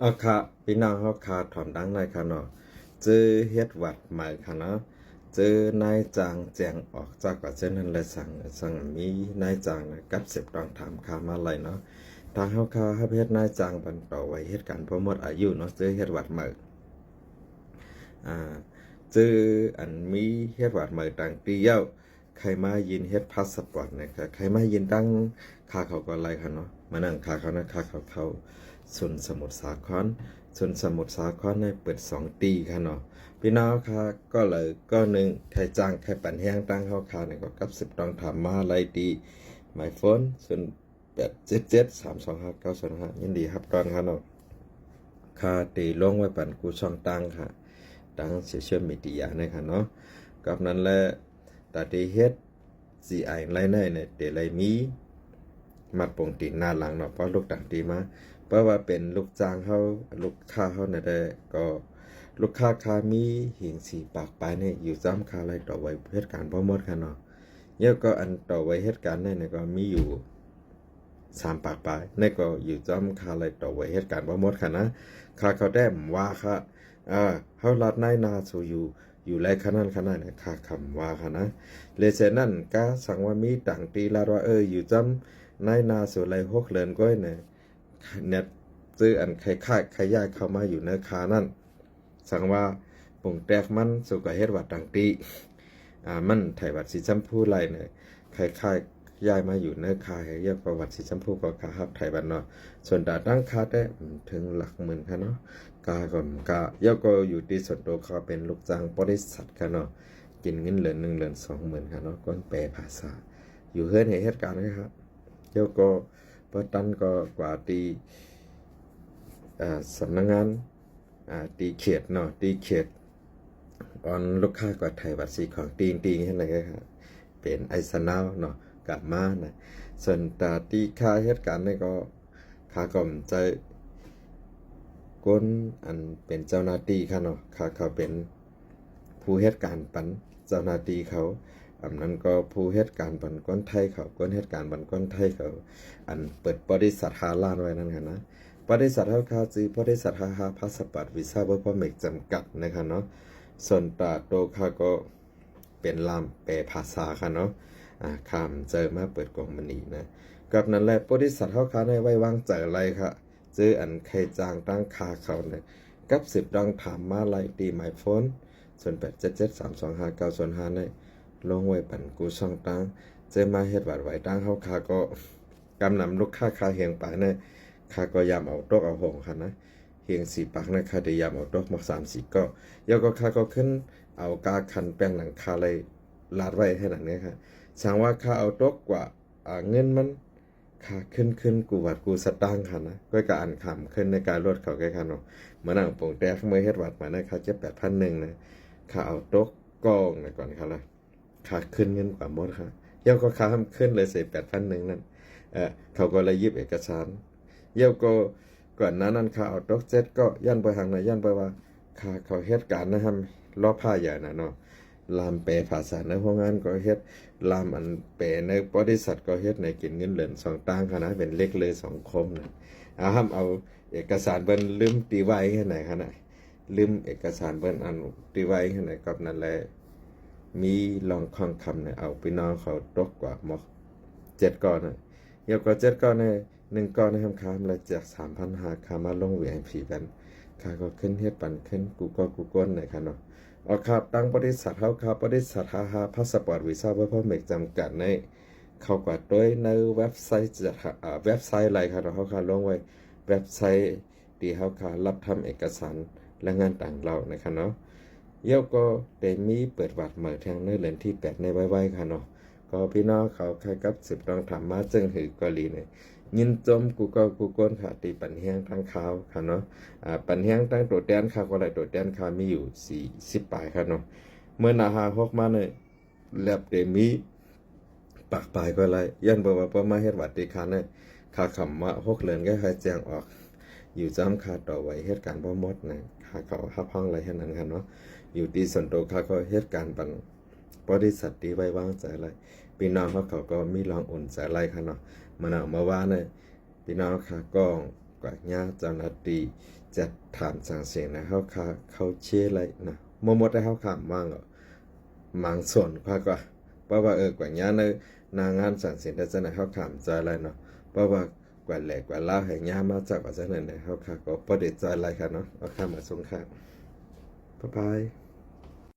เอาค่ะพี่น้องเขาคาถอมดังในค่ะเนาะเจอเฮ็ดหวัดใหม่ค่ะเนาะเจอนายจางแจงออกจากว่าเจ้านั้นเลยสั่งมีนายจางนะกับเสพตองถามข่าวมาเลยเนาะทางเขาคาให้เฮ็ดนายจางบันต่อไว้เหตุการณ์พอหมดอายุเนาะเจอเฮ็ดหวัดใหม่อ่าเจออันมีเฮ็ดหวัดใหม่ต่างตีเย้าใครมายินเฮ็ดพาสปอร์ตนะครับใครมายินตั้งคาเขาก็ไล่ค่ะเนาะมานั่งคาเขานะคาเขาส่วนสมุทรสาคร ส่วนสมุทรสาครในเปิด2 ตีค่ะเนาะพี่น้องค่ะก็เลยก็หนึ่งใครจ้างใครปั่นแห้งตั้งเข้าคาเนี่ยก็กับ10ต้องทำมาไล่ตีหมายโฟนส่วน877325905ยินดีครับตอนค่ะเนาะค่าตีลงไว้ปั่นกูช่องตั้งค่ะตั้งโซเชียลมีเดียนะคะเนาะกับนั้นแหละแต่ที่เฮ็ดสีไอไรเนี่ยเดี๋ยวไรมีมาปงตีหน้าหลังเนาะเพราะลูกต่างตีมาเพราะว่าเป็นลูกจ้างเขาลูกค้าเขาเนี่ยได้ก็ลูกค้าคามีหิงสีปากปลายเนี่ยอยู่จ้ำคาอะไรต่อไว้เหตุการณ์พ่อมดค่ะเนาะเยอะก็อันต่อไว้เหตุการณ์เนี่ยก็มีอยู่3 ปากปลายนี่ก็อยู่จ้ำคาอะไรต่อไว้เหตุการณ์พ่อมดค่ะนะคาเขาแด้มว่าค่ะเขาลัดนายนาสู่อยู่ไรขนาดเนี่ยคาคำว่าค่ะนะเลเซนั่นก็สั่งว่ามีต่างตีลาดว่าอยู่จ้ำนายนาสู่ไร6 เดือนก้อยเนี่ยเน็ตซื้ออันใครค่ายใครย้ายเข้ามาอยู่ในคานั่นสั่งว่าปุ่งแตกมันสุกเฮ็ดวัดต่างตีมันไทยวัดสีชมพูไรเนี่ยใครค่ายย้ายมาอยู่ในคาเรียกประวัติสีชมพูก็คาฮับไทยบันเนาะส่วนดาตั้งคาได้ถึงหลักหมื่นค่ะเนาะกาก่อนกาเยาก็อยู่ที่ส่วนตัวเขาเป็นลูกจ้างบริษัทค่ะเนาะกินเงินเหลือ1 เดือน20,000ค่ะเนาะก้อนแปลภาษาอยู่เฮือนเหตุการณ์นะครับเยาก็พอตันก็กว่าตีสำนักงานตีเขตเนาะตีเขตออนลูกค้ากว่าไทยวัดสีของตีให้ไหนก็ครับเป็นไอซ์นาวเนาะกลับมานะส่วนตาตีค่าเหตุการณ์นี่ก็ค่าก่อมใจก้นอันเป็นเจ้าหน้าที่ค่ะเนาะค่าเขาเป็นผู้เหตุการณ์ปันเจ้าหน้าที่เขาอันนั้นก็ผู้เหตุการณ์บันก้นไทยเขาก้นเหตุการณ์บันก้นไทยเขาอันเปิดบริษัทฮาลานไว้นั่นค่ะนะบริษัทเขาค่าซื้อบริษัทฮาพาสปอร์ตวีซ่าเบอร์พอเมกจำกัดนะคะเนาะส่วนตาโตค่าก็เป็นลามแปลภาษาค่ะเนาะคำเจอมาเปิดกล่องมันนีนะกับนั้นแหละบริษัทเขาค่าในไว้วางใจอะไรค่ะเจออันใครจางตั้งคาเขาเนี่ยกับ10ดังถามมาไล่ตีหมายโฟนส่วน877325905เนี่ยลงไว้ปั่นกูช่องตั้งเจอมาเฮ็ดวัดไว้ตั้งเขาคาก็กำนำลูกค้าคาเฮียงไปเนี่ยคาก็ยามเอาตกเอาหงค่ะนะเฮียง4 ปากนะคาได้ยามเอาตกมา3-4ก็ยก็คาก็ขึ้นเอากาคันแป้งหลังคาเลยลาดไว้ให้หนังนี้ค่ะสั่งว่าคาเอาตกกว่าเงินมันค่าขึ้นกูวัดกูสตางค์ค่ะนะก็การอ่านคำขึ้นในการลดเขาแค่ค่ะเนาะเมื่อนั่งโป่งแตกเมื่อเฮ็ดวัดมานะค่าจะ8,100นะค่าเอาตกกองนะก่อนค่ะละค่าขึ้นเงินกว่ามดค่ะเย้าก็ค่าทำขึ้นเลยเสีย8,100นั่นเขาก็เลยยิบเอกสารเย้าก็ก่อนนั้นค่าเอาตก7ก็ยันไปทางไหนยันไปว่าค่าเขาเหตุการณ์นะครับรอบผ้าใหญ่นะเนาะลามแปลภาษาในห้องงานก็เฮ็ดลามอันแปลในบริษัทก็เฮ็ดในกินเงินเหรียญ2 ตังค์ค่ะนะเป็นเล็กเลย2 คมนะห้ามเอาเอกสารเบิ้นลืมตีไว้แค่ไหนค่ะนะลืมเอกสารเบิ้นอันตีไว้แค่ไหนกับนั่นแหละมีลองคองคำเนี่ยเอาไปน้องเขาตกกว่าหมอก7 ก้อนนะเยอะกว่า7 ก้อนเนี่ย1 ก้อนนะครับค้ามเลยจาก3,500ค้ามาลง VIP กันค่าก็ขึ้นเฮ็ดปันขึ้นกูก็กูก้นหน่อยค่ะเนาะครับตั้งบริษัทเขาครับบริษัทฮาพาสปอร์ตวีซ่าเพื่อเพิ่มเมกจำกัดในเขากว่าด้วยในเว็บไซต์จะเว็บไซต์อะไรครับเขาค่ะลงไว้เว็บไซต์ที่เขาค่ะรับทำเอกสารและงานต่างเรานะครับเนาะเยี่ยวก็ได้มีเปิดวัดใหม่ทางในเหรียญที่8ในไว้ค่ะเนาะก็พี่น้องเขาใครกับ10ต้องทำมาจึงหือกอลีเนี่ยยินจมกูก็กูก้นค่ะตีปันแห้งทางขาวค่ะเนาะปันแห้งตั้งตัวแดนค่ะก็เลยตัวแดนค่ะมีอยู่40 ปลายค่ะเนาะเมื่อนาหาฮอกมาเนี่ยแลบเดมีปากปลายก็เลยยันบอกว่าประมาเฮ็ดวัดตีคันเนี่ยค่าคำว่า6 เดือนก็ให้แจ้งออกอยู่จำค่าต่อไว้เหตุการณ์บ่หมดนะค่าเขาฮับห้องอะไรแค่นั้นค่ะเนาะอยู่ที่ส่วนตัวค่าก็เหตุการณ์ปันบริษัทที่ไว้วางใจอะไรพี่น้องเขาก็มีลองอุ่นใจอะไรค่ะเนาะมันเอามาว่าเนี่ยพี่น้องค่ะก็ กว่าญาเจ้าหน้าที่จะถามสั่งเสียงนะเขาเชื่ออะไรนะหมดได้เขาขามว่างอ่ะมังส่วนกว่าเพราะว่ากว่าญาในนางงานสั่งเสียงได้จะนะเขาขามใจอะไรเนาะเพราะว่ากว่าแหลกกว่าล่าให้ญามาจากว่าจะนั่นนะเขาก็ประเด็จใจอะไรค่ะเนาะเอาข้ามมาสงครามบ๊ายบาย